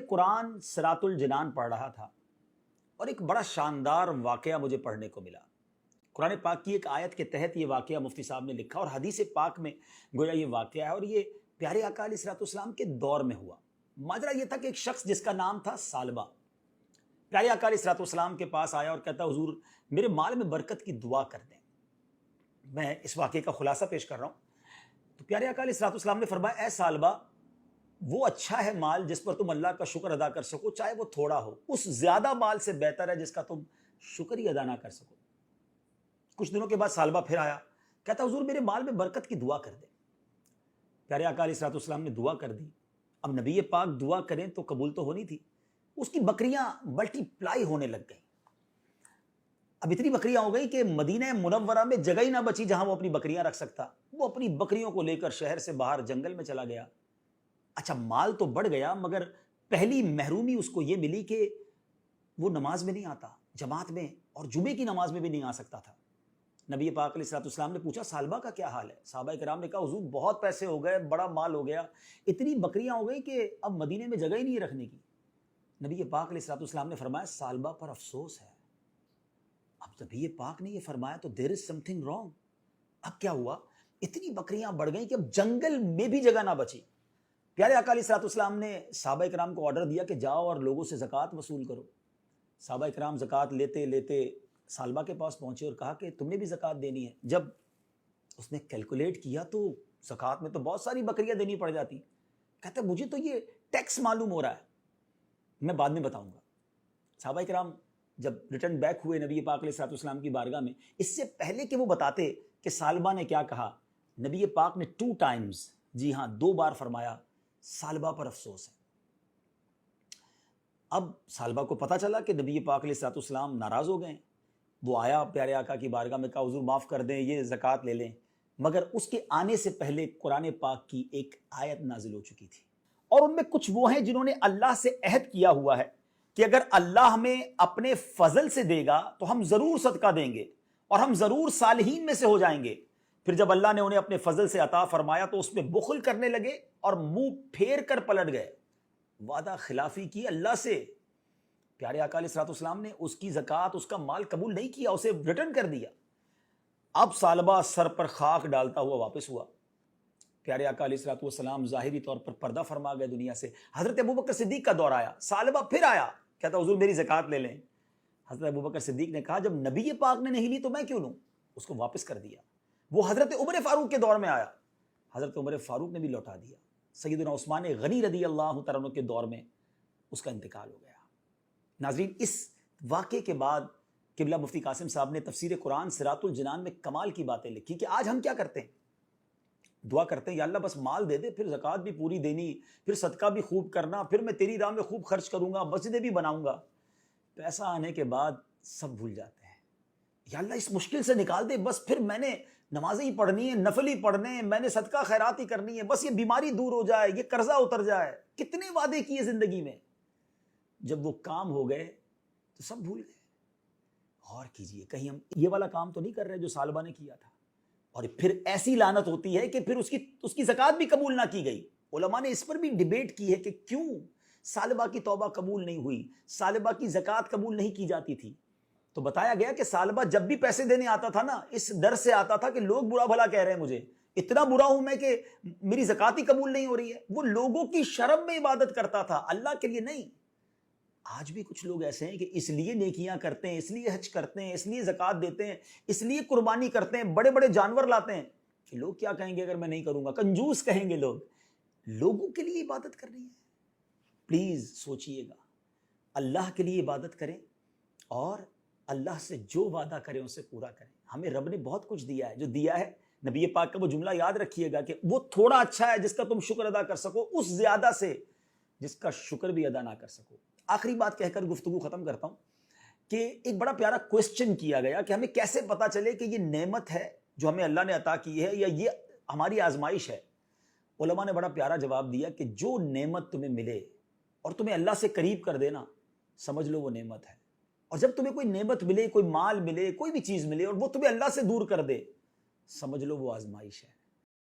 قرآن صراط الجنان پڑھ رہا تھا اور ایک بڑا شاندار واقعہ مجھے پڑھنے کو ملا۔ قرآن پاک کی ایک آیت کے تحت یہ واقعہ مفتی صاحب نے لکھا اور حدیث پاک میں گویا یہ واقعہ ہے، اور یہ پیارے آقا علیہ الصلوۃ والسلام کے دور میں ہوا۔ ماجرا یہ تھا کہ ایک شخص جس کا نام تھا ثعلبہ پیارے آقا علیہ الصلوۃ والسلام کے پاس آیا اور کہتا حضور میرے مال میں برکت کی دعا کر دیں۔ میں اس واقعے کا خلاصہ پیش کر رہا ہوں۔ تو پیارے آقا علیہ الصلوۃ والسلام نے فرمایا اے ثعلبہ، وہ اچھا ہے مال جس پر تم اللہ کا شکر ادا کر سکو، چاہے وہ تھوڑا ہو، اس زیادہ مال سے بہتر ہے جس کا تم شکر ہی ادا نہ کر سکو۔ کچھ دنوں کے بعد ثعلبہ پھر آیا، کہتا حضور میرے مال میں برکت کی دعا کر دیں۔ پیارے آقا علیہ الصلوۃ والسلام نے دعا کر دی۔ اب نبی پاک دعا کریں تو قبول تو ہونی تھی۔ اس کی بکریاں ملٹی پلائی ہونے لگ گئیں۔ اب اتنی بکریاں ہو گئی کہ مدینہ منورہ میں جگہ ہی نہ بچی جہاں وہ اپنی بکریاں رکھ سکتا۔ وہ اپنی بکریوں کو لے کر شہر سے باہر جنگل میں چلا گیا۔ اچھا مال تو بڑھ گیا، مگر پہلی محرومی اس کو یہ ملی کہ وہ نماز میں نہیں آتا، جماعت میں اور جمعے کی نماز میں بھی نہیں آ سکتا تھا۔ نبی پاک علیہ الصلوۃ والسلام نے پوچھا ثعلبہ کا کیا حال ہے؟ صحابہ کرام نے کہا حضور بہت پیسے ہو گئے، بڑا مال ہو گیا، اتنی بکریاں ہو گئی کہ اب مدینے میں جگہ ہی نہیں رکھنے کی۔ نبی پاک علیہ الصلوۃ والسلام نے فرمایا ثعلبہ پر افسوس ہے۔ اب نبی پاک نے یہ فرمایا تو دیر از سم تھنگ رانگ۔ اب کیا ہوا؟ اتنی بکریاں بڑھ گئیں کہ اب جنگل میں بھی جگہ نہ بچی۔ پیارے آقا علیہ الصلوۃ والسلام نے صحابہ کرام کو آرڈر دیا کہ جاؤ اور لوگوں سے زکوٰۃ وصول کرو۔ صحابہ کرام زکوٰۃ لیتے لیتے ثعلبہ کے پاس پہنچے اور کہا کہ تم نے بھی زکوٰۃ دینی ہے۔ جب اس نے کیلکولیٹ کیا تو زکوٰۃ میں تو بہت ساری بکریاں دینی پڑ جاتی۔ کہتا ہے مجھے تو یہ ٹیکس معلوم ہو رہا ہے، میں بعد میں بتاؤں گا۔ صحابہ کرام جب ریٹرن بیک ہوئے نبی پاک علیہ الصلوۃ والسلام کی بارگاہ میں، اس سے پہلے کہ وہ بتاتے کہ ثعلبہ نے کیا کہا، نبی پاک نے 2 ٹائمز، جی ہاں 2 بار فرمایا ثعلبہ پر افسوس ہے۔ اب ثعلبہ کو پتہ چلا کہ نبی پاک علیہ الصلوۃ والسلام ناراض ہو گئے۔ وہ آیا پیارے آقا کی بارگاہ میں، کہا حضور معاف کر دیں، یہ زکوٰۃ لے لیں۔ مگر اس کے آنے سے پہلے قرآن پاک کی ایک آیت نازل ہو چکی تھی، اور ان میں کچھ وہ ہیں جنہوں نے اللہ سے عہد کیا ہوا ہے کہ اگر اللہ ہمیں اپنے فضل سے دے گا تو ہم ضرور صدقہ دیں گے اور ہم ضرور صالحین میں سے ہو جائیں گے۔ پھر جب اللہ نے انہیں اپنے فضل سے عطا فرمایا تو اس میں بخل کرنے لگے اور منہ پھیر کر پلٹ گئے، وعدہ خلافی کی اللہ سے۔ پیارے آقا علیہ الصلوۃ والسلام نے اس کی زکوٰۃ، اس کا مال قبول نہیں کیا، اسے ریٹرن کر دیا۔ اب ثعلبہ سر پر خاک ڈالتا ہوا واپس ہوا۔ پیارے آقا علیہ الصلوۃ والسلام ظاہری طور پر پردہ فرما گئے دنیا سے۔ حضرت ابوبکر صدیق کا دور آیا، ثعلبہ پھر آیا، کہتا حضور میری زکوٰۃ لے لیں۔ حضرت ابوبکر صدیق نے کہا جب نبی پاک نے نہیں لی تو میں کیوں لوں؟ اس کو واپس کر دیا۔ وہ حضرت عمر فاروق کے دور میں آیا، حضرت عمر فاروق نے بھی لوٹا دیا۔ سیدنا عثمان غنی رضی اللہ تعالیٰ عنہ کے دور میں اس کا انتقال ہو گیا۔ ناظرین، اس واقعے کے بعد قبلہ مفتی قاسم صاحب نے تفسیر قرآن صراط الجنان میں کمال کی باتیں لکھی کہ آج ہم کیا کرتے ہیں؟ دعا کرتے ہیں یا اللہ بس مال دے دے، پھر زکوٰۃ بھی پوری دینی، پھر صدقہ بھی خوب کرنا، پھر میں تیری راہ میں خوب خرچ کروں گا، مسجدیں بھی بناؤں گا۔ پیسہ آنے کے بعد سب بھول جاتے ہیں۔ یا اللہ اس مشکل سے نکال دے، بس پھر میں نے نمازیں ہی پڑھنی ہے، نفل ہی پڑھنے ہیں، میں نے صدقہ خیرات ہی کرنی ہے، بس یہ بیماری دور ہو جائے، یہ قرضہ اتر جائے۔ کتنے وعدے کیے زندگی میں، جب وہ کام ہو گئے تو سب بھول گئے۔ غور کیجئے کہیں ہم یہ والا کام تو نہیں کر رہے جو ثعلبہ نے کیا تھا، اور پھر ایسی لعنت ہوتی ہے کہ پھر اس کی زکوٰۃ بھی قبول نہ کی گئی۔ علماء نے اس پر بھی ڈیبیٹ کی ہے کہ کیوں ثعلبہ کی توبہ قبول نہیں ہوئی، ثعلبہ کی زکوٰۃ قبول نہیں کی جاتی تھی۔ تو بتایا گیا کہ ثعلبہ جب بھی پیسے دینے آتا تھا نا، اس ڈر سے آتا تھا کہ لوگ برا بھلا کہہ رہے ہیں مجھے، اتنا برا ہوں میں کہ میری زکوٰۃ ہی قبول نہیں ہو رہی ہے۔ وہ لوگوں کی شرم میں عبادت کرتا تھا، اللہ کے لیے نہیں۔ آج بھی کچھ لوگ ایسے ہیں کہ اس لیے نیکیاں کرتے ہیں، اس لیے حج کرتے ہیں، اس لیے زکوٰۃ دیتے ہیں، اس لیے قربانی کرتے ہیں، بڑے بڑے جانور لاتے ہیں کہ لوگ کیا کہیں گے اگر میں نہیں کروں گا، کنجوس کہیں گے لوگ۔ لوگوں کے لیے عبادت کر رہی ہے۔ پلیز سوچئے گا، اللہ کے لیے عبادت کریں اور اللہ سے جو وعدہ کریں اسے پورا کریں۔ ہمیں رب نے بہت کچھ دیا ہے، جو دیا ہے نبی پاک کا وہ جملہ یاد رکھیے گا کہ وہ تھوڑا اچھا ہے جس کا تم شکر ادا کر سکو، اس زیادہ سے جس کا شکر بھی ادا نہ کر سکو۔ آخری بات کہہ کر گفتگو ختم کرتا ہوں کہ ایک بڑا پیارا کوسچن کیا گیا کہ ہمیں کیسے پتا چلے کہ یہ نعمت ہے جو ہمیں اللہ نے عطا کی ہے یا یہ ہماری آزمائش ہے۔ علماء نے بڑا پیارا جواب دیا کہ جو نعمت تمہیں ملے اور تمہیں اللہ سے قریب کر دینا، سمجھ لو وہ نعمت ہے۔ اور جب تمہیں کوئی نعمت ملے، کوئی مال ملے، کوئی بھی چیز ملے اور وہ تمہیں اللہ سے دور کر دے، سمجھ لو وہ آزمائش ہے۔